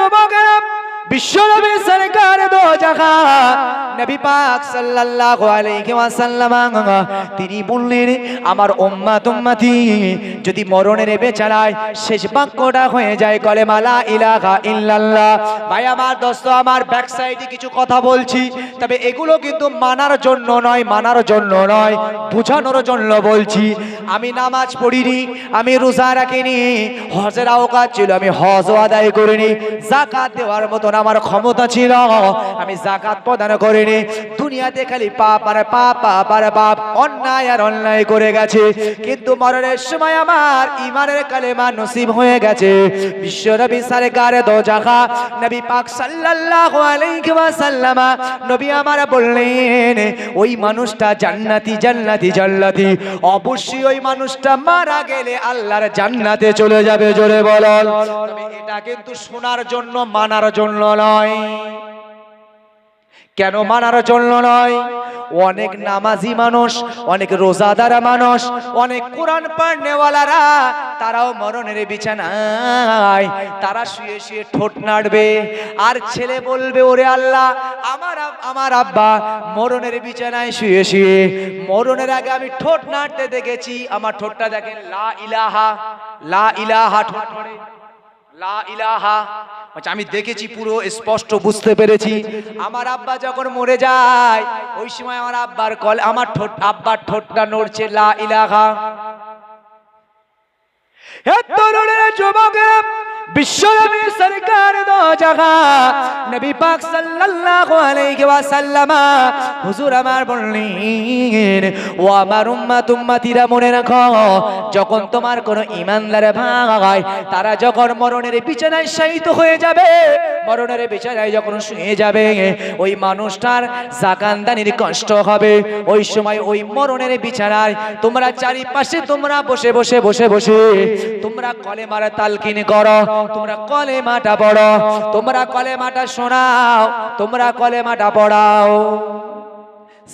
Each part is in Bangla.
যুবকেরা, বিশ্বনবী সরকার দো জাহান নবী পাক সাল্লাল্লাহু আলাইহি ওয়াসাল্লাম তিনি বললেন, আমার উম্মতি যদি মরণের বেচারায় শেষ বাক্যটা হয়ে যায় কলেমা লা ইলাহা ইল্লাল্লাহ। ভাই আমার দোস্ত আমার, ব্যাক সাইডে কিছু কথা বলছি, তবে এগুলো কিন্তু মানার জন্য নয়, মানার জন্য নয়, বুঝানোর জন্য বলছি। আমি নামাজ পড়িনি, আমি রোজা রাখিনি, হজের আওকাত ছিল আমি হজও আদায় করিনি, যাকাত দেওয়ার মতন আমার ক্ষমতা ছিল আমি যাকাত প্রদান করিনি। দুনিয়াতে খালি পাপ আর পাপ, পাপ আর পাপ, অন্যায় আর অন্যায় করে গেছে, কিন্তু মরণের সময় আমার ঈমানের কালেমা নসিব হয়ে গেছে। বিশ্বনবী সরকার দো জাহান নবী পাক সাল্লাল্লাহু আলাইহি ওয়াসাল্লাম নবী আমার বললেন, ওই মানুষটা জান্নাতি জান্নাতি জান্নাতি, অবশ্যই ওই মানুষটা মারা গেলে আল্লাহর জান্নাতে চলে যাবে। জোরে বলুন। তবে এটা কিন্তু শোনার জন্য, মানার জন্য নয়। কেন মানার জন্য নয়? অনেক নামাজি মানুষ, অনেক রোজাদার মানুষ, অনেক কোরআন পড়নেওয়ালারা তারাও মরণের বিছানায় তারা শুয়ে শুয়ে ঠোঁট নাড়বে, আর ছেলে বলবে, ওরে আল্লাহ, আমার আব্বা মরণের বিছানায় শুয়ে শুয়ে মরণের আগে আমি ঠোঁট নাড়তে দেখেছি, আমার ঠোঁটটা দেখেন, লা ইলাহা, লা ইলাহা ঠোঁট নড়ে, লা ইলাহা, আমি দেখেছি, পুরো স্পষ্ট বুঝতে পেরেছি। আমার আব্বা যখন মরে যায় ওই সময় আমার আব্বার ঠোঁটটা নড়ছে, লা ইলাহা। হে তরুণেরা, যুবকেরা, বিশ্বনবী সরকার দো জাহান নবী পাক সাল্লাল্লাহু আলাইহি ওয়াসাল্লাম হুজুর আমার বললেন, ও আমার উম্মতিরা মনে রাখো, যখন তোমার কোন ঈমানদার ভাই তারা যখন মরণের বিছানায় শায়িত হয়ে যাবে, মরণের বিছানায় যখন শুয়ে যাবে, ওই মানুষটার জাকানদানির কষ্ট হবে। ওই সময় ওই মরণের বিছানায় তোমরা চারিপাশে তোমরা বসে বসে বসে বসে তোমরা কলেমার তালকিন করো, তোমরা কলেমাটা পড়ো, তোমরা কলেমাটা শোনাও, তোমরা কলেমাটা পড়াও।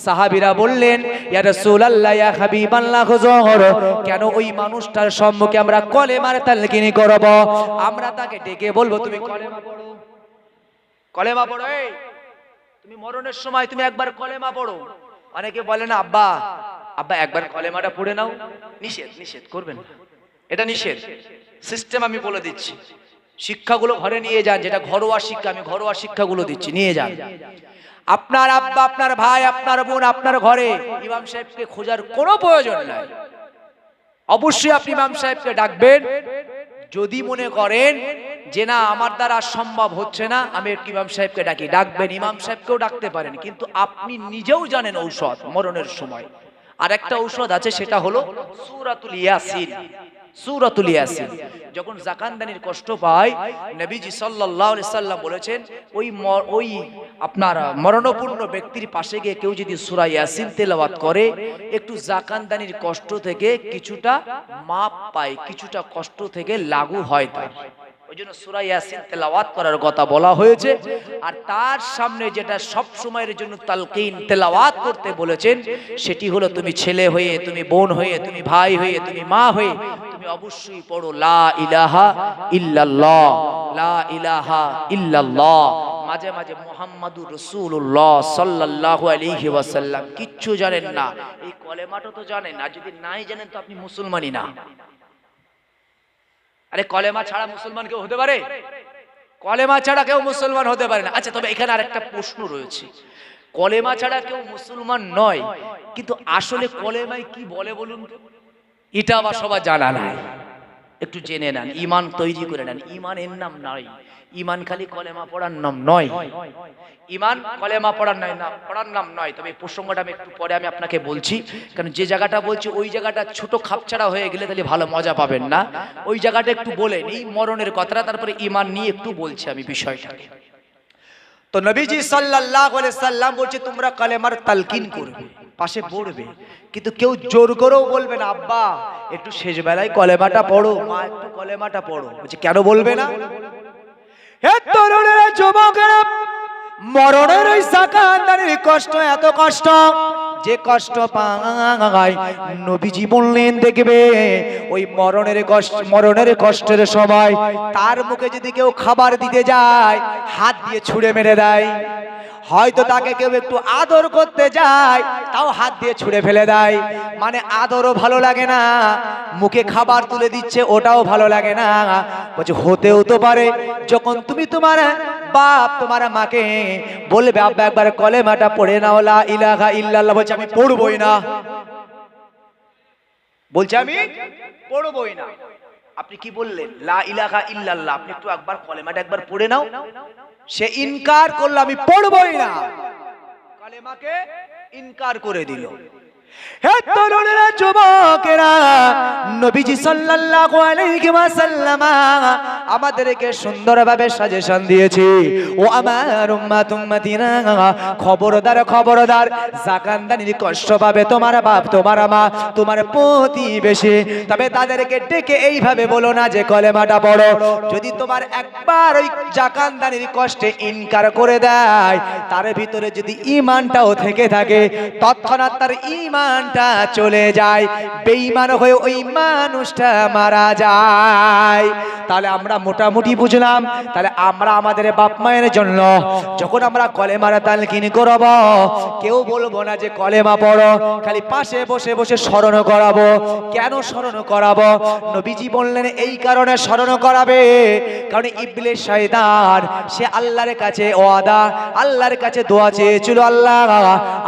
সাহাবীরা বললেন, ইয়া রাসূলুল্লাহ, ইয়া হাবিবাল্লাহ, হুজুর, কেন ওই মানুষটার সম্মুখে আমরা কলেমার তালকিন করব? আমরা তাকে ডেকে বলবো, তুমি কলেমা পড়ো, কলেমা পড়ো, এই তুমি মরণের সময় তুমি একবার কলেমা পড়ো। অনেকে বলে না, আব্বা আব্বা একবার কলেমাটা পড়ে নাও। নিষেধ, নিষেধ করবেন, এটা নিষেধ। সিস্টেম আমি বলে দিচ্ছি, শিক্ষাগুলো ঘরে নিয়ে যান, যেটা ঘরোয়া শিক্ষা, আমি ঘরোয়া শিক্ষাগুলো দিচ্ছি, নিয়ে যান। আপনার আব্বা, আপনার ভাই, আপনার বোন আপনার ঘরে, ইমাম সাহেবকে খোঁজার কোনো প্রয়োজন নাই। অবশ্যই আপনি ইমাম সাহেবকে ডাকবেন। যদি মনে করেন যে না আমার দ্বারা সম্ভব হচ্ছে না, আমি একটু ইমাম সাহেবকে ডাকি, ডাকবেন। ইমাম সাহেবকেও ডাকতে পারেন, কিন্তু আপনি নিজেও জানেন ঔষধ মরণের সময়। আর একটা ঔষধ আছে, সেটা হলো সূরাতুল ইয়াসিন। সূরাতুল ইয়াসিন যখন জাকানদানির কষ্ট পায়, নবীজি সাল্লাল্লাহু আলাইহি সাল্লাম বলেছেন, ওই আপনার মরণপূর্ণ ব্যক্তির পাশে গিয়ে কেউ যদি সূরা ইয়াসিন তেলাওয়াত করে, একটু জাকানদানির কষ্ট থেকে কিছুটা মাপ পায়, কিছুটা কষ্ট থেকে লাগু হয় তার। ওই জন্য সূরা ইয়াসিন তেলাওয়াত করার কথা বলা হয়েছে। আর তার সামনে যেটা সব সময়ের জন্য তালকিন তেলাওয়াত করতে বলেছেন, সেটি হলো তুমি ছেলে হয়ে, তুমি বোন হয়ে, তুমি ভাই হয়ে, তুমি মা হয়ে তুমি অবশ্যই পড়ো লা ইলাহা ইল্লাল্লাহ, লা ইলাহা ইল্লাল্লাহ। মাঝে মাঝে মুহাম্মাদুর রাসূলুল্লাহ সাল্লাল্লাহু আলাইহি ওয়াসাল্লাম। কিচ্ছু জানেন না, এই কলেমাটা তো জানেন, আর যদি নাই জানেন তো আপনি মুসলমানই না। আরে কলেমা ছাড়া মুসলমান কেউ হতে পারে? কলেমা ছাড়া কেউ মুসলমান হতে পারে না। আচ্ছা, তবে এখানে আরেকটা প্রশ্ন রয়েছে, কলেমা ছাড়া কেউ মুসলমান নয়, কিন্তু আসলে কলেমায় কি বলে বলুন? এটা আবার সবার জানা নাই, একটু জেনে নেন, ঈমান তৈরি করে নেন। ঈমান এর নাম নয়, ঈমান খালি কলেমা পড়ার নাম নয়, ঈমান কলেমা পড়ার নয়, না পড়ার নাম নয়। তবে এই প্রসঙ্গটা আমি একটু পরে আমি আপনাকে বলছি, কারণ যে জায়গাটা বলছি ওই জায়গাটা ছোট খাপছাড়া হয়ে গেলে তাহলে ভালো মজা পাবেন না। ওই জায়গাটা একটু বলে নিই, মরণের কথাটা, তারপরে ঈমান নিয়ে একটু বলছি আমি বিষয়টাকে। তো নবীজি সাল্লাল্লাহু আলাইহি সাল্লাম বলছে, তোমরা কলেমার তালকিন করবে, পাশে পড়বে, কিন্তু কেউ জোর করেও বলবে না, আব্বা একটু শেষ বেলায় কলেমাটা পড়ো, মা একটু কলেমাটা পড়ো। বলছে কেন বলবে না? হে তরুণেরা, যুবকেরা, মরণের ওই জাকাতদানির কষ্ট এত কষ্ট, যে কষ্ট পায় নবীজি বললেন দেখবে ওই মরণের কষ্টের সময় তার মুখে যদি কেউ খাবার দিতে যায় হাত দিয়ে ছুঁড়ে মেরে দেয়, হয়তো তাকে কেউ একটু আদর করতে যায় তাও হাত দিয়ে ছুঁড়ে ফেলে দেয়। মানে আদরও ভালো লাগে না, মুখে খাবার তুলে দিচ্ছে ওটাও ভালো লাগে না। বলছে হতেও তো পারে যখন তুমি তোমার বাপ তোমার মাকে বলবে আব্বা একবার কলেমাটা পড়ে নাও লা ইলাহা ইল্লাল্লাহ, বলছে আমি পড়বই না, বলছে আমি পড়বই না। আপনি কি বললেন? লা ইলাহা ইল্লাল্লাহ, আপনি একটু একবার কলেমাটা একবার পড়ে নাও। সে ইনকার করলো, আমি পড়বই না, কালেমাকে ইনকার করে দিল। হে তরুণেরা, যুবকেরা, নবীজি সাল্লাল্লাহু আলাইহি ওয়াসাল্লাম আমাদেরকে সুন্দরভাবে সাজেশন দিয়েছে। ও আমার উম্মতিনা, খবরদার খবরদার, জাকাতদানির কষ্ট পাবে তোমার বাপ তোমার মা তোমার প্রতিবেশী, তবে তাদেরকে ডেকে এইভাবে বলো না যে কলেমাটা পড়ো। যদি তোমার একবার ওই জাকাতদানির কষ্টে ইনকার করে দেয়, তার ভিতরে যদি ঈমানটাও থেকে থাকে, তৎক্ষণাৎ তার ঈমানটা চলে যায়, বেঈমান হয়ে ওই মানুষটা মারা যায়। তাহলে আমরা মোটামুটি বুঝলাম, তাহলে আমরা আমাদের বাপ মায়ের জন্য যখন আমরা কলেমার তালকিন করব, কেউ বলবো না যে কলেমা পড়ো, খালি পাশে বসে বসে স্মরণ করাবো। কেন স্মরণ করাবো? নবীজি বললেন এই কারণে স্মরণ করাবে, কারণ ইবলিস শয়তান সে আল্লাহর কাছে ওয়াদা, আল্লাহর কাছে দোয়া চেয়েছিল, আল্লাহ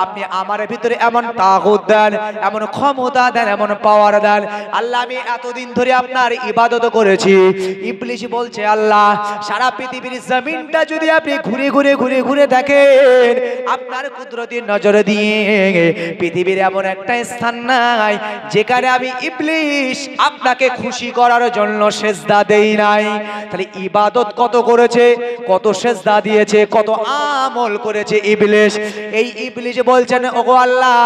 আপনি আমার ভিতরে এমন তাগুত দেন, এমন ক্ষমতা দেন, এমন পাওয়ার দেন, আল্লাহ আমি এতদিন ধরে আপনার ইবাদত করেছি। ইবলিস বলছে আল্লাহ সারা পৃথিবীর জমিনটা যদি আপনি ঘুরে ঘুরে ঘুরে ঘুরে দেখেন, আপনার কুদরতের নজর দিয়ে পৃথিবীর এমন একটা স্থান নাই যেখানে আমি ইবলিস আপনাকে খুশি করার জন্য সেজদা দেই নাই। তাহলে ইবাদত কত করেছে, কত সেজদা দিয়েছে, কত আমল করেছে ইবলিস। এই ইবলিস বলছেন ওগো আল্লাহ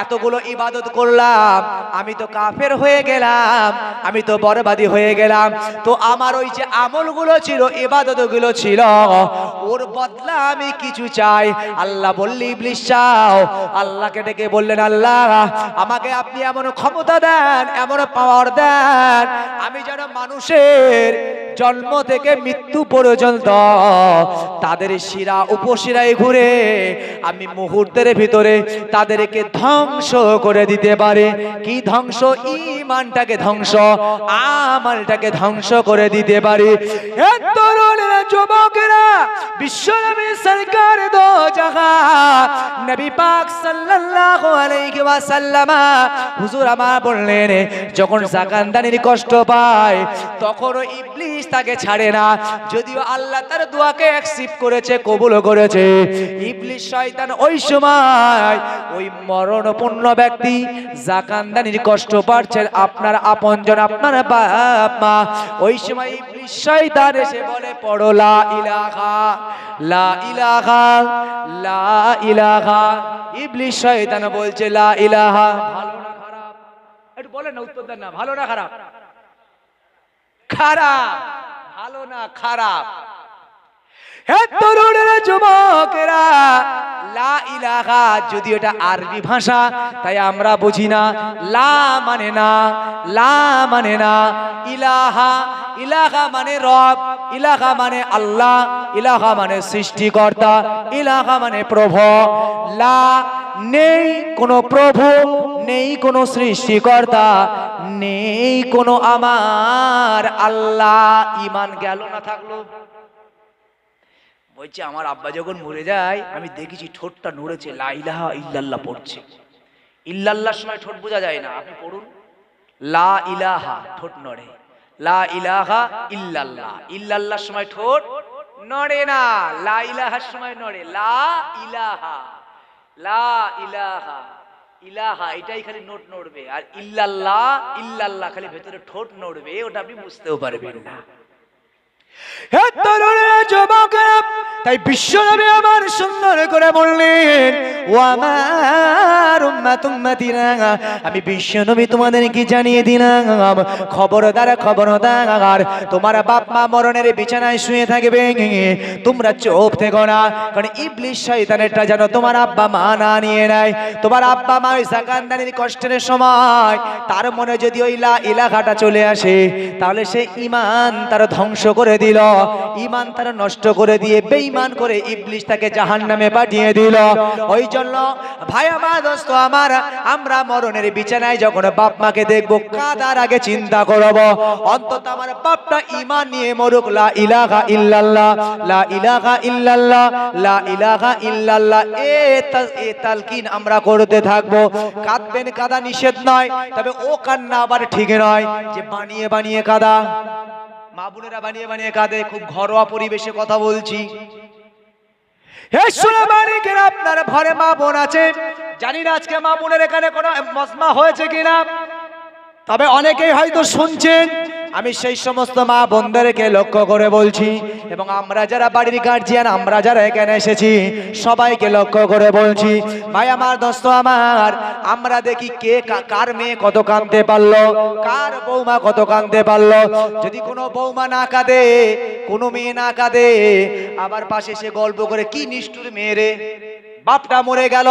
এতগুলো ইবাদত করলাম, আমি তো কাফের হয়ে গেলাম, আমি তো বরবাদি হয়ে গেলাম, তো আমার ওই যে আমলগুলো ছিল, ইবাদতগুলো ছিল, ওর বদলা আমি কিছু চাই। আল্লাহ বললি ইবলিস চাও? আল্লাহকে ডেকে বললেন আল্লাহ আমাকে আপনি এমন ক্ষমতা দেন, এমন পাওয়ার দেন, আমি যেন মানুষের জন্ম থেকে মৃত্যু পর্যন্ত তাদের শিরা উপশিরায় ঘুরে আমি মুহূর্তের ভিতরে তাদেরকে ধ্বংস করে দিতে পারে। কি ধ্বংস? ঈমানটাকে ধ্বংস, আমলটাকে ধ্বংস করে দিতে পারে। হে তরুণেরা, যুবকেরা, বিশ্বনবী সরকার দো জাহান নবী পাক সাল্লাল্লাহু আলাইহি ওয়াসাল্লাম হুজুর আমার বললেন যখন জাকাতদানির কষ্ট পায় তখন ইবলিস তাকে ছাড়ে না, যদিও আল্লাহ তার দোয়াকে অ্যাকসেপ্ট করেছে, কবুল করেছে। ইবলিস শয়তান ওই সময় ওই মরণপূর্ণ ব্যক্তি জাকাতদানির কষ্ট পাচ্ছেন, আপনার আপনজন, আপনার বাপ মা, ওই সময় ইবলিস শয়তান এসে বলে পড়ো লা ইলাহা লা ইলাহা লা ইলাহা। ইবলিস শয়তান বলছে লা ইলাহা। ভালো না খারাপ? একটু বলেন না, উত্তর দেন না, ভালো না খারাপ? খারাপ। ভালো না খারাপ? হে তরুণেরা, যুবকেরা, লা ইলাহা যদি এটা আরবি ভাষা, তাই আমরা বুঝি না। লা মানে না, লা মানে না, ইলাহা, ইলাহা মানে রব, ইলাহা মানে আল্লাহ, ইলাহা মানে সৃষ্টিকর্তা, ইলাহা মানে প্রভু। লা নেই কোনো প্রভু, নেই কোনো সৃষ্টিকর্তা, নেই কোনো আমার আল্লাহ। ঈমান গেল না থাকলো? বলছে আমার আব্বা যখন মরে যায় আমি দেখেছি ঠোঁটটা নড়েছে, লা ইলাহা ইল্লাল্লাহ পড়ছে। ইল্লাল্লাহর সময় ঠোঁট বোঝা যায় না, আপনি পড়ুন লা ইলাহা, ঠোঁট নড়ে। লা ইলাহা ইল্লাল্লাহ, ইল্লাল্লাহর সময় ঠোঁট নড়ে না, লা ইলাহার সময় নড়ে। লা ইলাহা, লা ইলাহা, ইলাহা এটাই খালি নোট নড়বে, আর ইল্লাল্লাহ, ইল্লাল্লাহ খালি ভেতরে ঠোঁট নড়বে, ওটা আপনি বুঝতেও পারবেন না। হে তরুণেরা, যুবকেরা, তাই বিশ্বনবী আমার সুন্দর করে বললেন, ও আমার উম্মত উম্মতিরা, আমি বিশ্বনবী তোমাদেরকে জানিয়ে দিলাম, খবরদার খবরদার, তোমার বাপ মা মরণের বিছানায় শুয়ে থাকবে, তোমরা চুপ থেকো না, কারণ ইবলিস শয়তানেরটা যেন তোমার আব্বা মা না নিয়ে নেয়। তোমার আব্বা মা ওই জাকানদানির কষ্টের সময় তার মনে যদি ওই লা ইলাহাটা চলে আসে, তাহলে সে ঈমান তার ধ্বংস করে দিল, ঈমান তার নষ্ট করে দিয়ে বেঈমান করে ইবলিস তাকে জাহান্নামে পাঠিয়ে দিল। ওই জন্য ভাই আমার, দোস্ত আমার, আমরা মরণের বিছানায় যখন বাপ মাকে দেখবো, কাঁদার আগে চিন্তা করব অন্তত আমার বাপটা ঈমান নিয়ে মরুক, লা ইলাহা ইল্লাল্লাহ, লা ইলাহা ইল্লাল্লাহ, লা ইলাহা ইল্লাল্লাহ, এ তালকিন আমরা করতে থাকবো। কাঁদবেন, কাঁদা নিষেধ নয়, তবে ও কান্না আবার ঠিক নয় যে বানিয়ে বানিয়ে কাঁদা। মা বোনেরা বানিয়ে বানিয়ে কাঁদে, খুব ঘরোয়া পরিবেশে কথা বলছি। হে সোনামানিকের, আপনার ঘরে মা বোন আছে, জানি না আজকে মা বোনের এখানে কোনো মজমা হয়েছে কিনা, তবে অনেকেই হয়তো শুনছেন। আমি সেই সমস্ত মা বোনদেরকে লক্ষ্য করে বলছি, এবং আমরা যারা বাড়ির গার্জিয়ান, আমরা যারা এখানে এসেছি, সবাইকে লক্ষ্য করে বলছি, ভাই আমার, দোস্ত আমার, আমরা দেখি কে কার মেয়ে কত কাঁদতে পারলো, কার বৌমা কত কাঁদতে পারলো। যদি কোনো বৌমা না কাঁদে, কোনো মেয়ে না কাঁদে, আবার পাশে সে গল্প করে, কি নিষ্ঠুর মেয়ে রে, বাপটা মরে গেল,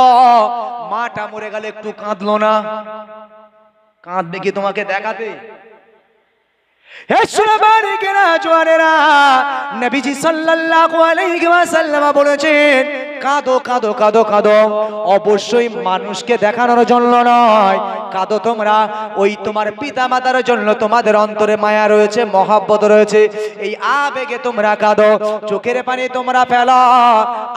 মাটা মরে গেল, একটু কাঁদলো না। কাঁদবে কি তোমাকে দেখাতে? হে সোনামানিকেরা, জোয়ানেরা, নবীজি সাল্লাল্লাহু আলাইহি ওয়াসাল্লাম বলেছেন, কাঁদো কাঁদো কাঁদো কাঁদো, অবশ্যই মানুষকে দেখানোর জন্য নয়, কাঁদো তোমরা ওই তোমার পিতা মাতার জন্য। তোমাদের অন্তরে মায়া রয়েছে, মহব্বত রয়েছে, এই আবেগে তোমরা কাঁদো। চোখের পানি তোমরা ফেলো,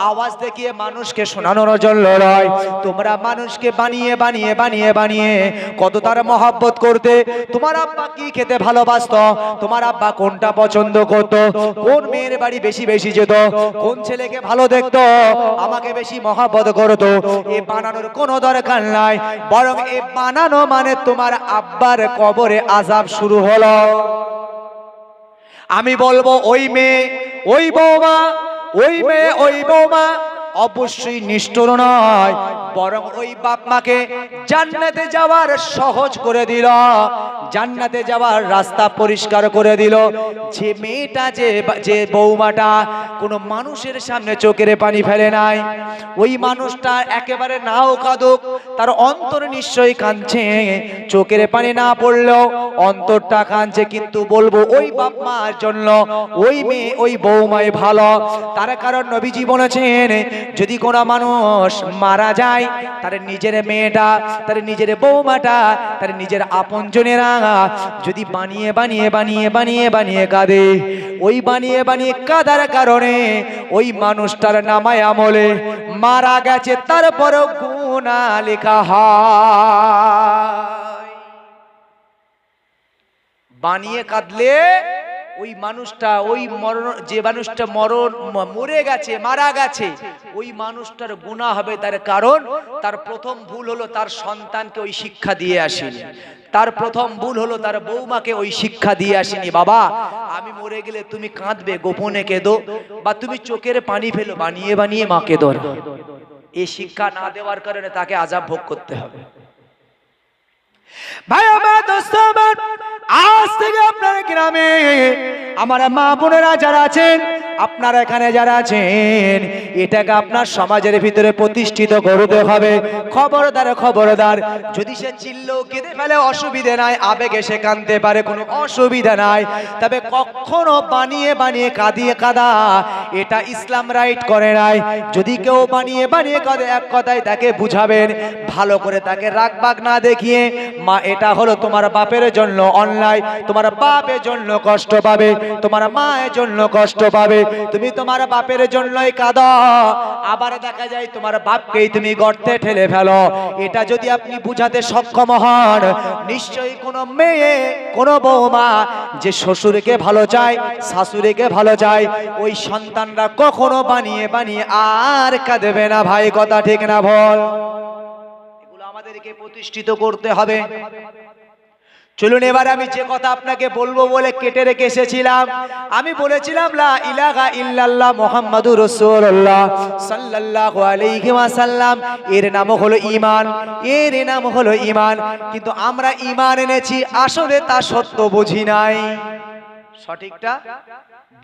আওয়াজ দেখিয়ে মানুষকে শোনানোর জন্য নয়। তোমরা মানুষকে বানিয়ে বানিয়ে বানিয়ে বানিয়ে কত তার মহব্বত করতে। তোমার আব্বা কি খেতে ভালোবাসতো, তোমার আব্বা কোনটা পছন্দ করতো, কোন মেয়ের বাড়ি বেশি বেশি যেত, কোন ছেলেকে ভালো দেখতো, আমাকে বেশি মহব্বত করতো, এ বানানোর কোনো দরকার নাই, বরং এ বানানো মানে তোমার আব্বার কবরে আযাব শুরু হলো। আমি বলবো, ওই মেয়ে ওই বৌমা, ওই মেয়ে ওই বৌমা অবশ্যই নিষ্ঠুর নয়, বরং ওই বাপ মাকে জান্নাতে যাওয়ার সহজ করে দিল, জান্নাতে যাওয়ার রাস্তা পরিষ্কার করে দিল। যে মেয়েটা, যে বৌমাটা কোনো মানুষের সামনে চোখের পানি ফেলে নাই, ওই মানুষটা একেবারে নাও কাঁদুক, তার অন্তর নিশ্চয়ই কাঁদছে, চোখের পানি না পড়লেও অন্তরটা কাঁদছে। কিন্তু বলবো, ওই বাপ মার জন্য ওই মেয়ে ওই বৌমাই ভালো। তার কারণ নবীজি বলেছেন, যদি কোনো মানুষ মারা যায়, তার নিজের মেয়েটা, তার নিজের বৌমাটা, তার নিজের আপনজনেরা যদি বানিয়ে বানিয়ে বানিয়ে বানিয়ে বানিয়ে কাঁদে, ওই বানিয়ে বানিয়ে কাঁদার কারণে ওই মানুষটার নামায় আমলে মারা গেছে, তারপরও গুনাহ লেখা হয়। বানিয়ে কাঁদলে ওই মানুষটা, ওই মরণ, যে মানুষটা মরে গেছে, মারা গেছে, ওই মানুষটার গুনাহ হবে। তার কারণ, তার প্রথম ভুল হলো তার সন্তানকে ওই শিক্ষা দিয়ে আসেনি, তার প্রথম ভুল হলো তার বৌমাকে ওই শিক্ষা দিয়ে আসেনি। বাবা, আমি মরে গেলে তুমি কাঁদবে, গোপনে কেঁদো, বা তুমি চোখের পানি ফেলো, বানিয়ে বানিয়ে মাকে ধর। এই শিক্ষা না দেওয়ার কারণে তাকে আযাব ভোগ করতে হবে। ভাই আমার, দোস্ত আমার, আজ থেকে আপনার গ্রামে আমার মা বোনেরা যারা আছেন, আপনারা এখানে যারা আছেন, এটাকে আপনার সমাজের ভিতরে প্রতিষ্ঠিত করতে হবে। খবরদার খবরদার, যদি সে চিল্লো কেঁদে ফেলে অসুবিধা নাই, আবেগে সে কাঁদতে পারে, কোনো অসুবিধা নাই, তবে কখনো বানিয়ে বানিয়ে কাঁদা এটা ইসলাম রাইট করে নাই। যদি কেউ বানিয়ে বানিয়ে কাঁদে, এক কথায় তাকে বুঝাবেন, ভালো করে তাকে রাগবাগ না দেখিয়ে, মা এটা হলো তোমার বাপের জন্য অন্যায়, তোমার বাপের জন্য কষ্ট পাবে, তোমার মায়ের জন্য কষ্ট পাবে, তুমি তোমার বাপের জন্যই কাঁদো, আবার দেখা যায় তোমার বাপকেই তুমি গর্তে ঠেলে ফেলো। এটা যদি আপনি বুঝাতে সক্ষম হন, নিশ্চয়ই কোনো মেয়ে, কোনো বৌমা যে শ্বশুরকে ভালো চায়, শাশুড়িকে ভালো চায়, ওই সন্তানরা কখনো বানিয়ে বানিয়ে আর কাঁদবে না। ভাই, কথা ঠিক না ভুল? এগুলো আমাদেরকে প্রতিষ্ঠিত করতে হবে। চলুন এবার আমি যে কথা আপনাকে বলবো বলে কেটে রেখে এসেছিলাম, আমি বলেছিলাম লা ইলাহা ইল্লাল্লাহ মুহাম্মাদুর রাসূলুল্লাহ সাল্লাল্লাহু আলাইহি ওয়াসাল্লাম, এর নাম হলো ঈমান, এর নাম হলো ঈমান। কিন্তু আমরা ঈমান এনেছি, আসলে তা সত্য বুঝি নাই, সঠিকটা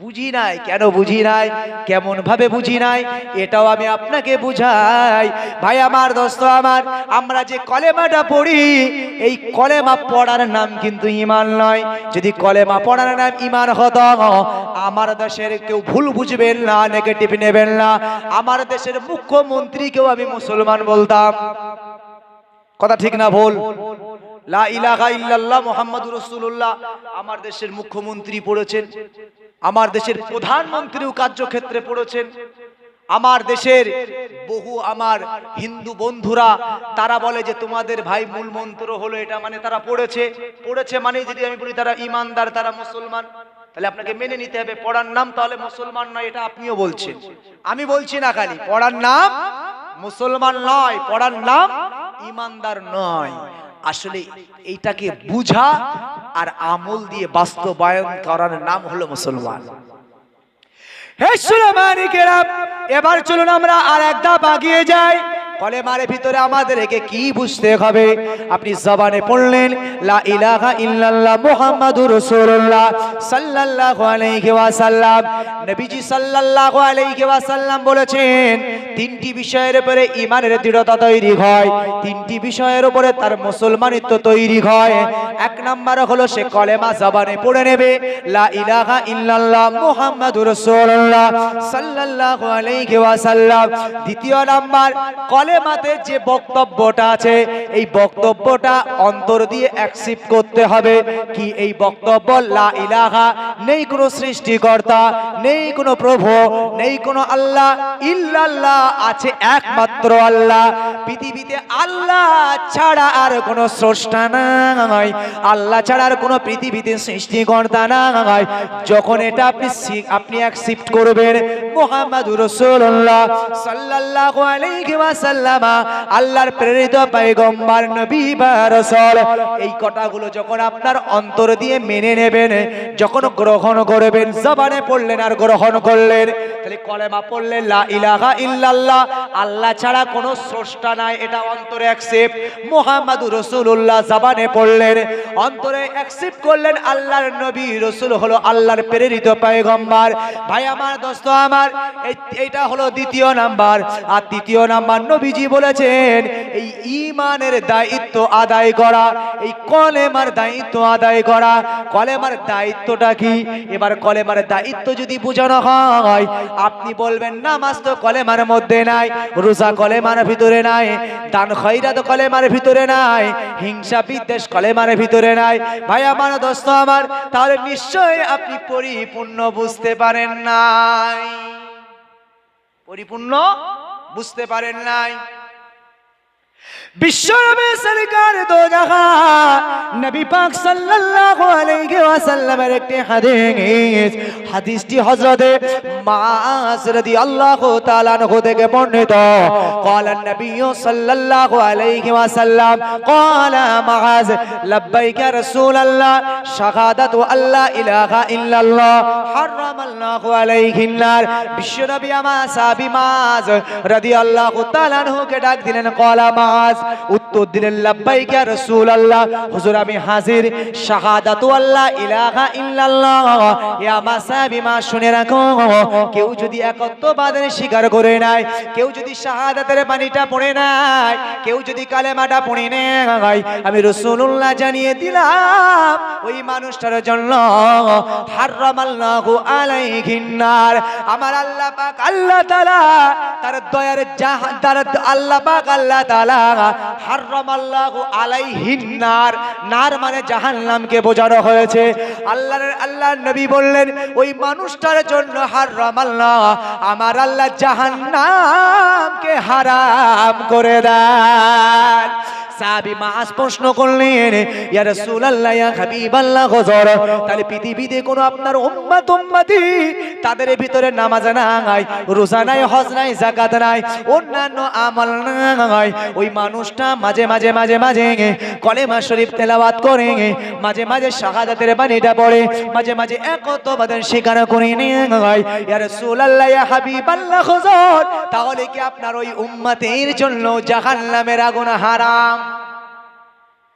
বুঝি নাই। কেন বুঝি নাই, কেমন ভাবে বুঝি নাই, এটাও আমি আপনাকে বুঝাই। ভাই আমার, দোস্ত আমার, আমরা যে কলেমাটা পড়ি, এই কলেমা পড়ার নাম কিন্তু ঈমান নয়। যদি কলেমা পড়ার নাম ঈমান হতো, আমার দেশের কেউ ভুল বুঝবেন না, নেগেটিভ নেবেন না, আমার দেশের মুখ্যমন্ত্রীকেও আমি মুসলমান বলতাম। কথা ঠিক না ভুল? লা ইলাহা ইল্লাল্লাহ মুহাম্মাদুর রাসূলুল্লাহ আমার দেশের মুখ্যমন্ত্রী পড়েছেন, আমার দেশের প্রধানমন্ত্রীও কার্যক্ষেত্রে পড়েছেন, আমার দেশের বহু আমার হিন্দু বন্ধুরা তারা বলে যে তোমাদের ভাই মূল মন্ত্র হলো এটা, মানে তারা পড়েছে মানে যদি আমি বলি তারা ঈমানদার, তারা মুসলমান, তাহলে আপনাকে মেনে নিতে হবে পড়ার নাম তাহলে মুসলমান নয়, এটা আপনিও বলছেন। আমি বলছি না খালি পড়ার নাম মুসলমান নয়, পড়ার নাম ঈমানদার নয়। আসলে এইটাকে বুঝা আর আমল দিয়ে বাস্তবায়ন করার নাম হলো মুসলমান। হে সুলেমানিকেরা, এবার চলুন আমরা আর এক ধাপ এগিয়ে যাই। কলেমার ভিতরে আমাদেরকে কি বুঝতে হবে? আপনি জবানে পড়লেন লা ইলাহা ইল্লাল্লাহ মুহাম্মাদুর রাসূলুল্লাহ সাল্লাল্লাহু আলাইহি ওয়াসাল্লাম। নবীজি সাল্লাল্লাহু আলাইহি ওয়াসাল্লাম বলেছেন তিনটি বিষয়ের উপরে ঈমানের দৃঢ়তা তৈরি হয়, তিনটি বিষয়ের উপরে তার মুসলমানিত্ব তৈরি হয়। এক নাম্বার হলো সে কলেমা জবানে পড়ে নেবে লা ইলাহা ইল্লাল্লাহ মুহাম্মাদুর রাসূলুল্লাহ সাল্লাল্লাহু আলাইহি ওয়াসাল্লাম। দ্বিতীয় নাম্বার, কলেমাতে যে বক্তব্যটা আছে এই বক্তব্যটা অন্তর দিয়ে অ্যাকসেপ্ট করতে হবে। কি এই বক্তব্য? লা ইলাহা, নেই কোনো সৃষ্টিকর্তা, নেই কোনো প্রভু, নেই কোনো আল্লাহ, ইল্লাল্লাহ, আছে একমাত্র আল্লাহ। পৃথিবীতে আল্লাহ ছাড়া আর কোনো স্রষ্টা নাই, আল্লাহ ছাড়া আর কোনো পৃথিবীতে সৃষ্টিকর্তা নাই। যখন এটা আপনি অ্যাকসেপ্ট করবেন মুহাম্মাদুর রাসূলুল্লাহ সাল্লাল্লাহু আলাইহি ওয়াসাল্লাম আল্লাহর প্রেরিত পয়গম্বর নবী বা রাসূল, এই কথাগুলো যখন আপনার অন্তর দিয়ে মেনে নেবেন, যখন গ্রহণ করবেন, জবানে পড়লেন আর গ্রহণ করলেন, তাহলে কলেমা পড়লেন লা ইলাহা ইল্লাল্লাহ, আল্লাহ ছাড়া কোনো স্রষ্টা নাই, এটা অন্তরে অ্যাকসেপ্ট। মুহাম্মাদুর রাসূলুল্লাহ জবানে পড়লেন, অন্তরে অ্যাকসেপ্ট করলেন আল্লাহর নবী রাসূল হলো আল্লাহর প্রেরিত পয়গম্বর। ভাই আমার, দোস্ত আমার, এইটা হলো দ্বিতীয় নাম্বার। আর তৃতীয় নাম্বার, নবীজি বলেছেন এই ঈমানের দায়িত্ব আদায় করা, এই কলেমার দায়িত্ব আদায় করা। কলেমার দায়িত্বটা কি? এবার কলেমার দায়িত্ব যদি বোঝানো হয়, আপনি বলবেন নামাজ তো কলেমার মধ্যে নাই, রোজা কলেমার ভিতরে নাই, দান খয়রাত কলেমার ভিতরে নাই, হিংসা বিদ্বেষ কলেমার ভিতরে নাই। ভাই আমার, দোস্ত আমার, তাহলে নিশ্চয়ই আপনি পরিপূর্ণ বুঝতে পারেন নাই, পরিপূর্ণ বুঝতে পারেন নাই। বিশ্বনবী সরকার দো জাহান নবী পাক সাল্লাল্লাহু আলাইহি ওয়াসাল্লামের একটি হাদিস, হাদিসটি হযরত মুআজ রাদিয়াল্লাহু তাআলা আনহু থেকে বর্ণিত। قال النبي صلى الله عليه وسلم قال معاذ لبيك رسول الله شهادة أن لا إله إلا الله حرم الله عليه النار। বিশ্বনবী আমার সাহাবী মুআজ রাদিয়াল্লাহু তাআলা আনহু কে ডাক দিলেন। قال معاذ, উত্তর দিলেন লাব্বাইক ইয়া রাসূলুল্লাহ, হুজুর আমি হাজির। শাহাদাতু আল্লা ইলাহা ইল্লাল্লাহ, ইয়া মাসাবি মা, শুনে রাখো, কেউ যদি একত্ববাদের স্বীকার করে নাই, কেউ যদি শাহাদাতের বাণীটা পড়ে নাই, কেউ যদি কালেমাটা পড়ে নাই, আমি রাসূলুল্লাহ জানিয়ে দিলাম ওই মানুষটার জন্য হারামাল্লাহু আলাইহিন নার, আমার আল্লাহ পাক আল্লাহ তাআলা তার দয়ার তার আল্লাহ পাক আল্লাহ তাআলা হারামাল্লাহু আলাইহিন নার, নার মানে জাহান্নামকে বোঝানো হয়েছে। আল্লাহর নবী বললেন ওই মানুষটার জন্য হারামাল্লাহ, আমার আল্লাহ জাহান্নামকে হারাম করে দেন। সাহাবী মাস প্রশ্ন করলেন, ইয়া রাসূলুল্লাহ ইয়া হাবিবাল্লাহ হুজুর, তাহলে পৃথিবীতে কোন আপনার উম্মতি তাদের ভিতরে নামাজ নাই, রোজা নাই, হজ নাই, যাকাত নাই, অন্যান্য আমল নাই, ওই মানুষটা মাঝে মাঝে কলেমা শরীফ তেলাওয়াত করে, মাঝে মাঝে শাহাদাতের বাণীটা পড়ে, মাঝে মাঝে একত্ববাদের স্বীকার করে নিয়ে ইয়া রাসূলুল্লাহ ইয়া হাবিবাল্লাহ হুজুর, তাহলে কি আপনার ওই উম্মতের জন্য জাহান্নামের আগুন হারাম?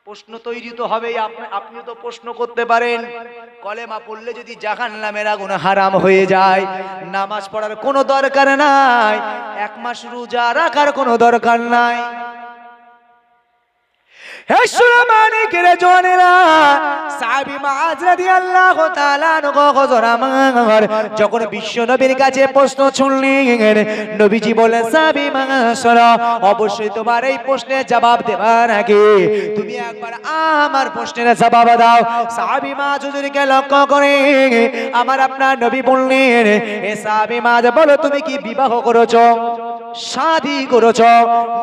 প্রশ্ন তৈরি তো হবে, আপনি তো প্রশ্ন করতে পারেন, কলেমা পড়লে যদি জাহান্নামের আগুন হারাম হয়ে যায়, নামাজ পড়ার কোনো দরকার নাই, এক মাস রোজা রাখার কোনো দরকার নাই। হে সুলাইমানের জওয়ানেরা, সাহাবী মুআজ রাদিয়াল্লাহু তাআলা আমার যখন বিশ্ব নবীর কাছে প্রশ্ন শুনলেন, নবীজি বলেন, সাহাবী মুআজ, অবশ্যই তোমার এই প্রশ্নের জবাব দেবার আগে তুমি একবার আমার প্রশ্নের জবাব দাও। সাহাবী মুআজ হুজুরকে লক্ষ্য করে আমার আপনার নবী বললেন, হে সাহাবী মুআজ, বলো তুমি কি বিবাহ করেছো, শাদী করেছো,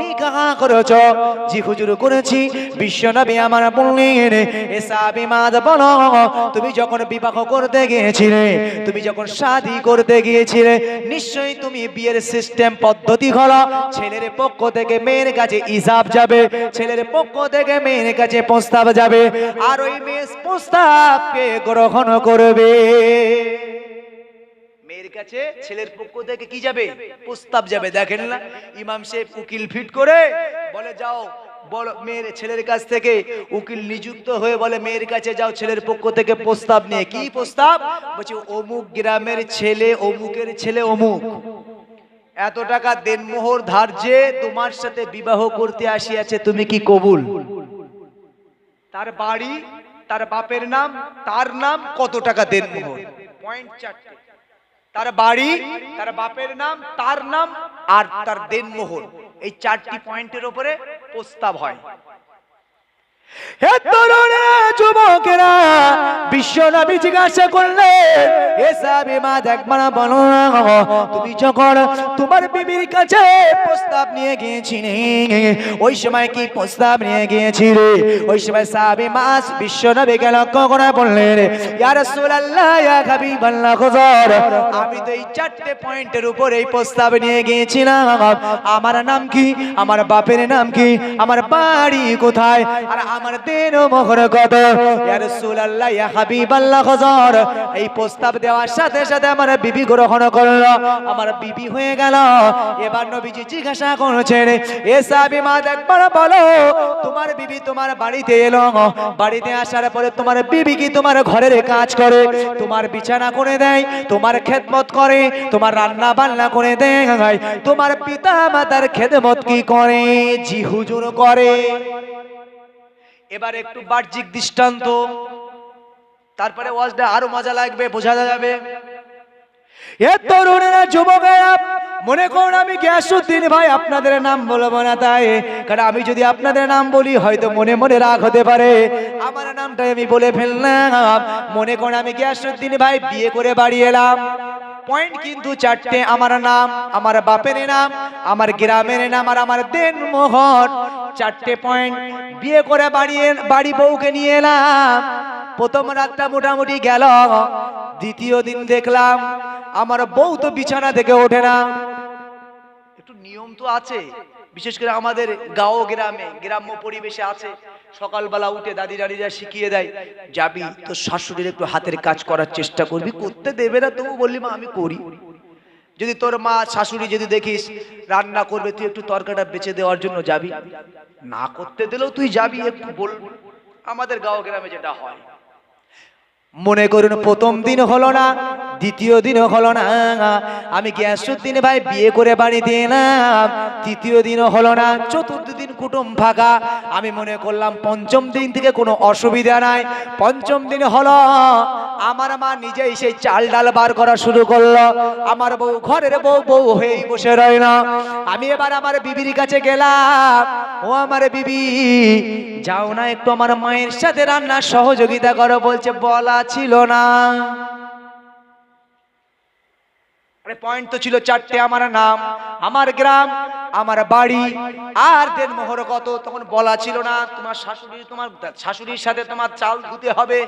নিকাহ করেছো? জি হুজুর, করেছি। বিশ্ব নবী আমার বললেন, এ সাহাবী মুআজ, বলো তুমি যখন বিবাহ করতে গিয়েছিলে, তুমি যখন শাদী করতে গিয়েছিলে, নিশ্চয়ই তুমি বিয়ের সিস্টেম পদ্ধতি হলো ছেলের পক্ষ থেকে মেয়ের কাছে ইজাব যাবে, ছেলের পক্ষ থেকে মেয়ের কাছে প্রস্তাব যাবে, আর ওই মেয়ে প্রস্তাবকে গ্রহণ করবে। মেয়ের কাছে ছেলের পক্ষ থেকে কি যাবে? প্রস্তাব যাবে। দেখেন না, ইমাম সাহেব উকিল ফিট করে বলে, যাও বলো মেয়ের ছেলের কাছ থেকে, উকিল নিযুক্ত হয়ে বলে মেয়ের কাছে যাও ছেলের পক্ষ থেকে প্রস্তাব নিয়ে। কি প্রস্তাব? বলছে অমুক গ্রামের ছেলে, অমুকের ছেলে অমুক, এত টাকা দেনমোহর ধার্যে তোমার সাথে বিবাহ করতে আসিয়াছে, তুমি কি কবুল? তার বাড়ি, তার বাপের নাম, তার নাম, কত টাকা দেনমোহর, পয়েন্ট 4টে। তার বাড়ি, তার বাপের নাম, তার নাম আর তার দেনমোহর, এই 4টি পয়েন্টের উপরে প্রস্তাব হয়। হে তরুণেরা, যুবকেরা, বিশ্ব নবী জিজ্ঞাসা করলেন, হে সাহাবী মুআজ, একবার বলো না, তুমি যখন তোমার বিবির কাছে প্রস্তাব নিয়ে গিয়েছিলে, ওই সময় কি প্রস্তাব নিয়ে গিয়েছিলে? ওই সময় সাহাবী মুআজ বিশ্ব নবীকে লক্ষ্য করে বললেন, ইয়া রাসূলুল্লাহ ইয়া হাবিবাল্লাহ হুজুর, আমি তো এই 4টে পয়েন্টের উপর এই প্রস্তাব নিয়ে গিয়েছিলাম। আমার নাম কি, আমার বাপের নাম কি, আমার বাড়ি কোথায়, আর আমার দেন মোহর কত? ইয়া রাসূলুল্লাহ ইয়া হাবিবাল্লাহ হুজুর, এই প্রস্তাব দেওয়ার সাথে সাথে আমার বিবি গ্রহণ করলো, আমার বিবি হয়ে গেল। এবার নবীজি জিজ্ঞাসা করছেন, এ সাহাবী মুআজ, একবার বলো তোমার বিবি তোমার বাড়িতে এলো, বাড়িতে আসার পরে তোমার বিবি কি তোমার ঘরের কাজ করে, তোমার বিছানা করে দেয়, তোমার খেদমত করে, তোমার রান্না বান্না করে দেয়, তোমার পিতা মাতার খেদমত কি করে? জি হুজুর, করে। এবার একটু বাহ্যিক দৃষ্টান্ত, তারপরে ওয়াজটা আরো মজা লাগবে, বোঝা যাবে। এ তরুণেরা, যুবকেরা, মনে করুন আমি গিয়াসউদ্দিন ভাই আপনাদের নাম বলবো না, তাই কারণ আমি যদি আপনাদের নাম বলি হয়তো মনে মনে রাগ হতে পারে, আমার নামটাই আমি বলে ফেললাম। মনে করুন আমি গিয়াসউদ্দিন ভাই বিয়ে করে বাড়ি এলাম, পয়েন্ট কিন্তু 4টে, আমার নাম, আমার বাপের নাম, আমার গ্রামের নাম, আর আমার দেনমোহর, 4টে পয়েন্ট। বিয়ে করে বাড়ি বউকে নিয়ে এলাম, প্রথম রাতটা মোটামুটি গেল, দ্বিতীয় দিন দেখলাম আমার বউ তো বিছানা থেকে ওঠে না। একটু নিয়ম তো আছে, বিশেষ করে আমাদের গাঁও গ্রামে, গ্রাম্য পরিবেশে আছে, সকালবেলা উঠে দাদি দাদিরা শিখিয়ে দেয়, যাবি তো শাশুড়ির একটু হাতের কাজ করার চেষ্টা করবি, করতে দেবে না তবু বললি মা আমি করি। যদি তোর মা শাশুড়ি যদি দেখিস রান্না করবে, তুই একটু তরকারিটা বেঁচে দেওয়ার জন্য যাবি, না করতে দিলেও তুই যাবি, একটু বল। আমাদের গাঁও গ্রামে যেটা হয়, মনে করুন প্রথম দিন হলো না, দ্বিতীয় দিন হলো না, আমি গিয়াসউদ্দিন ভাই বিয়ে করে বাড়িতে এলাম, তৃতীয় দিন হলো না, চতুর্থ দিন কুটুম ফাঁকা, আমি মনে করলাম পঞ্চম দিন থেকে কোনো অসুবিধা নাই। পঞ্চম দিন হলো, আমার মা নিজেই সেই চাল ডাল বার করা শুরু করলো, আমার বউ ঘরের বউ হয়েই বসে রইল। আমি এবার আমার বিবির কাছে গেলাম, ও আমার বিবি, যাও না একটু আমার মায়ের সাথে রান্নার সহযোগিতা করো। বলছে বলা ছিল না। আরে পয়েন্ট তো ছিল চারটে, আমার নাম, আমার গ্রাম, আমার বাড়ি, আর দেন মোহর কত। তখন বলা ছিল না তোমার শাশুড়ির সাথে তোমার চাল ধুতে হবে,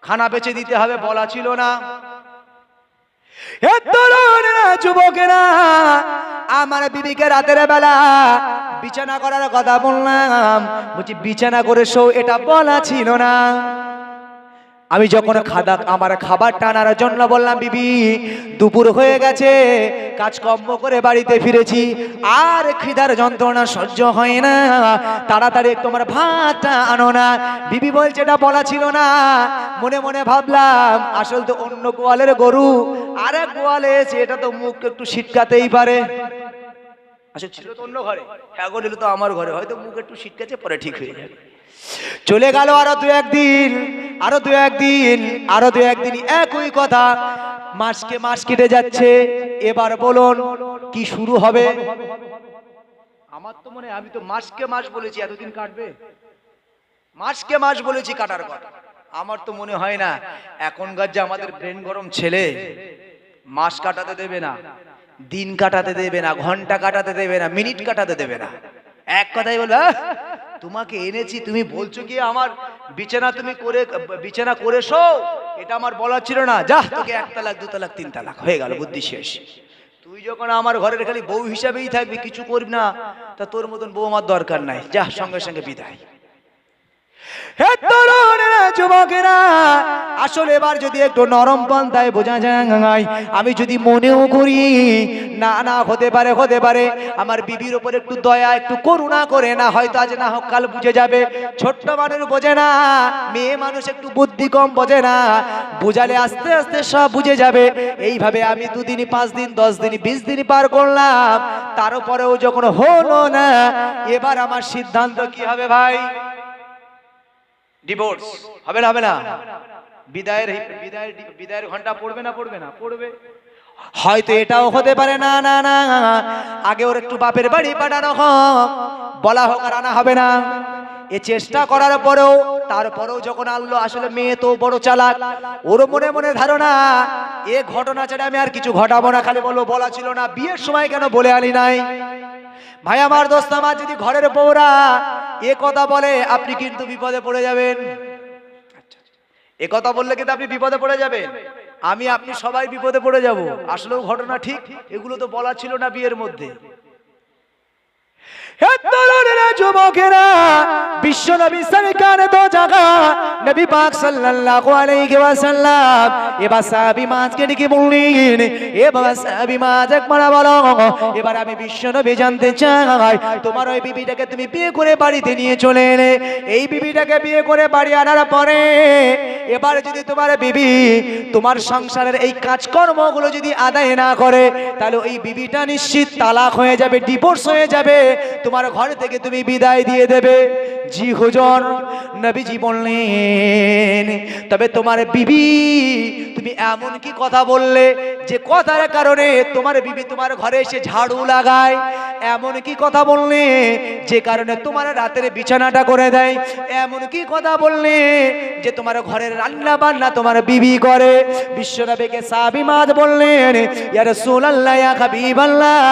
খানা বেচে দিতে হবে, বলা ছিল না। যুবকেরা, আমার বিবিকে রাতের বেলা বিছানা করার কথা বললাম, বলছি বিছানা করে শো, এটা বলা ছিল না। আমি যখন আমার খাবার টানার জন্য বললাম, বিবি দুপুর হয়ে গেছে, কাজকর্ম করে বাড়িতে ফিরেছি, আর খিদার যন্ত্রণা সহ্য হয় না, তাড়াতাড়ি একটু আমার ভাতটা আনো না। বিবি বলছে এটা বলা ছিল না। মনে মনে ভাবলাম আসল তো অন্য গোয়ালের গরু, আর এক গোয়ালে এসে, এটা তো মুখ একটু ছিটকাতেই পারে। আসলে ছিল তো অন্য ঘরে, হ্যাঁ গো, তো আমার ঘরে, হয়তো মুখ একটু ছিটকাছে, পরে ঠিক হয়ে যাবে। চলে গেল আরো দু একদিন, আরো দু একদিন, আরো দু একদিন, একই কথা। মাস কেটে যাচ্ছে। এবার বলুন কি শুরু হবে? আমার তো মনে হয়, আমি তো মাসকে মাস বলেছি, এতদিন কাটবে? মাসকে মাস বলেছি কাটার কথা। আমার তো মনে হয় না এখনকার যে আমাদের ব্রেন গরম ছেলে, মাস কাটাতে দেবে না, দিন কাটাতে দেবে না, ঘন্টা কাটাতে দেবে না, মিনিট কাটাতে দেবে না। এক কথাই বলবে, তোমাকে এনেছি, তুমি বলছো কি আমার বিছানা করে শো, এটা আমার বলা ছিল না, যা তোকে 1 তালাক 2 তালাক 3 তালাক, হয়ে গেল, বুদ্ধি শেষ। তুই যখন আমার ঘরের খালি বউ হিসাবেই থাকবি, কিছু করবি না, তা তোর মতন বউ আমার দরকার নাই, যা, সঙ্গে সঙ্গে বিদায়। হে তরুণেরা, যুবকেরা, আসলে এবার যদি একটু নরম পন্থায় বোঝা যায়, আমি যদি মনেও করি না না হতে পারে আমার বিবির উপর একটু দয়া, একটু করুণা করে, না হয়তো আজ না হোক কাল বুঝে যাবে। ছোট্ট মানুষ বোঝে না, মেয়ে মানুষ একটু বুদ্ধি কম, বোঝে না, বুঝালে আস্তে আস্তে সব বুঝে যাবে। এইভাবে আমি 2 দিন 5 দিন 10 দিন 20 দিন পার করলাম, তারপরেও যখন হলো না, এবার আমার সিদ্ধান্ত কি হবে ভাই? ডিভোর্স হবে না? হবে না? বিদায়ের ঘন্টা পড়বে না? পড়বে না? পড়বে। হয়তো এটাও হতে পারে, না না না, আগে ওর একটু বাপের বাড়ি পাঠানো হোক, বলা হোক, আর আনা হবে না। এ চেষ্টা করার পরেও, তারপরেও যখন আনলো, আসলে মেয়ে তো বড় চালাক, ওর মনে মনে ধারণা এ ঘটনা ছাড়া আমি আর কিছু ঘটাবো না, খালি বলবো বলা ছিল না, বিয়ের সময় কেন বলে আনি নাই। ভাই আমার, দোস্ত আমার, যদি ঘরের বউরা এ কথা বলে, আপনি কিন্তু বিপদে পড়ে যাবেন। এ কথা বললে কিন্তু আপনি বিপদে পড়ে যাবেন, আপনি সবাই বিপদে পড়ে যাব। আসলেও ঘটনা ঠিক, এগুলো তো বলা ছিল না বিয়ের মধ্যে। যুবকেরা, বিশ্ব নবী সরকার দো জায়গা, নবী পাক সাল্লাল্লাহু আলাইহি ওয়াসাল্লাম এবার সাহাবী মাঝকে ডেকে বললেন, এবার সাহাবী মাঝ একবার বলো, এবার আমি বিশ্ব নবী জানতে চাই, তোমার ওই বিবিটাকে তুমি বিয়ে করে বাড়িতে নিয়ে চলে এলে, এই বিবিটাকে বিয়ে করে বাড়ি আনার পরে এবার যদি তোমার বিবি তোমার সংসারের এই কাজকর্মগুলো যদি আদায় না করে, তাহলে ওই বিবিটা নিশ্চিত তালাক হয়ে যাবে, ডিভোর্স হয়ে যাবে, তোমার ঘর থেকে তুমি বিদায় দিয়ে দেবে। জি হুজুর, নবীজি বললেন, তবে তোমার বিবি, তুমি এমন কি কথা বললে যে কথার কারণে তোমার বিবি তোমার ঘরে এসে ঝাড়ু লাগায়? এমন কি কথা বললে যে কারণে তোমার রাতের বিছানাটা করে দেয়? এমন কি কথা বললে যে তোমার ঘরের রান্না বান্না তোমার বিবি করে? বিশ্বনবীকে সাহাবী মাদ বললেন, ইয়া রাসূলুল্লাহ, ইয়া হাবিবাল্লাহ,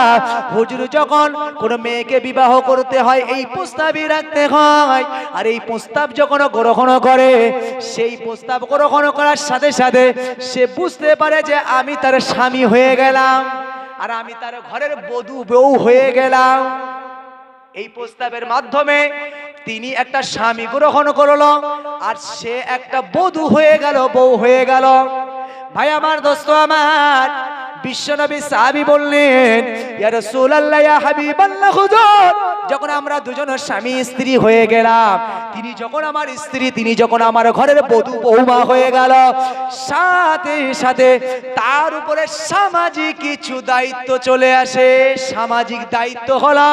হুজুর যখন কোন মেয়েকে বিবাহ করতে হয়, এই প্রস্তাবই রাখতে হয়, আর এই প্রস্তাব যখন গ্রহণ করে, সেই প্রস্তাব গ্রহণ করার সাথে সাথে সে বুঝতে পারে যে আমি তার স্বামী হয়ে গেলাম, আর আমি তার ঘরের বউ হয়ে গেলাম। এই প্রস্তাবের মাধ্যমে তিনি একটা স্বামী গ্রহণ করলো, আর সে একটা বধূ হয়ে গেল, বউ হয়ে গেল। ভাই আমার, দোস্ত আমার, বিশ্বনবী সাহাবী বললেন, ইয়া রাসূলুল্লাহ, ইয়া হাবিবাল্লাহ, হুজুর যখন আমরা দুজন স্বামী স্ত্রী হয়ে গেলাম, তিনি যখন আমার স্ত্রী, তিনি যখন আমার ঘরের বধূ বৌমা হয়ে গেল, সাথে সাথে তার উপরে সামাজিক কিছু দায়িত্ব চলে আসে। সামাজিক দায়িত্ব হলো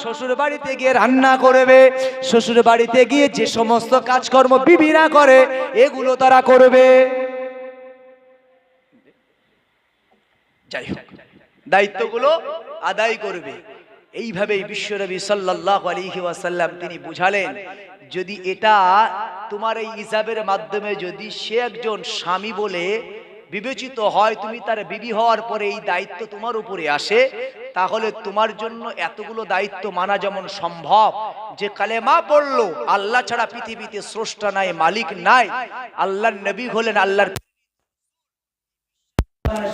শ্বশুর বাড়িতে গিয়ে রান্না করবে, শ্বশুর বাড়িতে গিয়ে যে সমস্ত কাজকর্ম বিবিরা করে, এগুলো তারা করবে। যাই হোক, দায়িত্বগুলো আদায় করবে। এইভাবেই বিশ্বনবী সাল্লাল্লাহু আলাইহি ওয়াসাল্লাম তিনি বুঝালেন, যদি এটা তোমার এই হিসাবের মাধ্যমে যদি সে একজন স্বামী বলে বিবেচিত হয়, তুমি তার বিবি হওয়ার পরে এই দায়িত্ব তোমার উপরে আসে, তাহলে তোমার জন্য এতগুলো দায়িত্ব মানা যেমন সম্ভব, যে কালেমা পড়লো আল্লাহ ছাড়া পৃথিবীতে স্রষ্টা নাই, মালিক নাই, আল্লাহর নবী হলেন আল্লাহর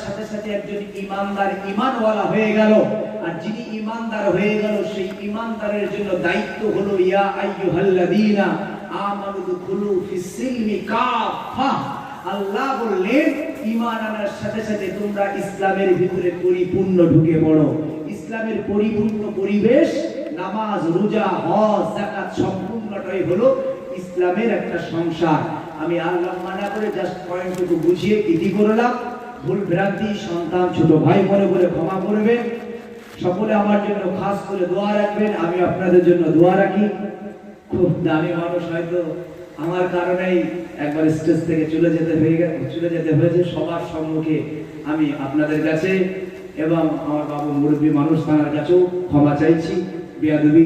সাথে সাথে একজন ইমানদার ইমানওয়ালা হয়ে গেল। আর যিনি ইমানদার হয়ে গেল সেই ইমানদারের জন্য দায়িত্ব হলো ইয়া আইয়ুহাল্লাযীনা আমানু দুখুলু ফিস সিলমি কাফা। আল্লাহ বললেন ঈমান আনার সাথে সাথে তোমরা ইসলামের ভিতরে পরিপূর্ণ ঢুকে পড়ো। ইসলামের পরিপূর্ণ পরিবেশ নামাজ, রোজা, হজ, যাকাত সম্পূর্ণটাই হলো ইসলামের একটা সংসার। আমি আল্লাহ মানা করে জাস্ট পয়েন্টটুকু বুঝিয়ে ইতি করলাম। ভুল ভ্রান্তি সন্তান ছোট ভাই মনে করে ক্ষমা করবেন। সকলে আমার জন্য খাস করে দোয়া রাখবেন, আমি আপনাদের জন্য দোয়া রাখি। খুব দামি মানুষ, হয়তো আমার কারণেই একবার স্টেজ থেকে চলে যেতে হয়েছে সবার সম্মুখে। আমি আপনাদের কাছে এবং আমার বাবু মুরব্বী মানুষ তার কাছেও ক্ষমা চাইছি। বেয়াদবি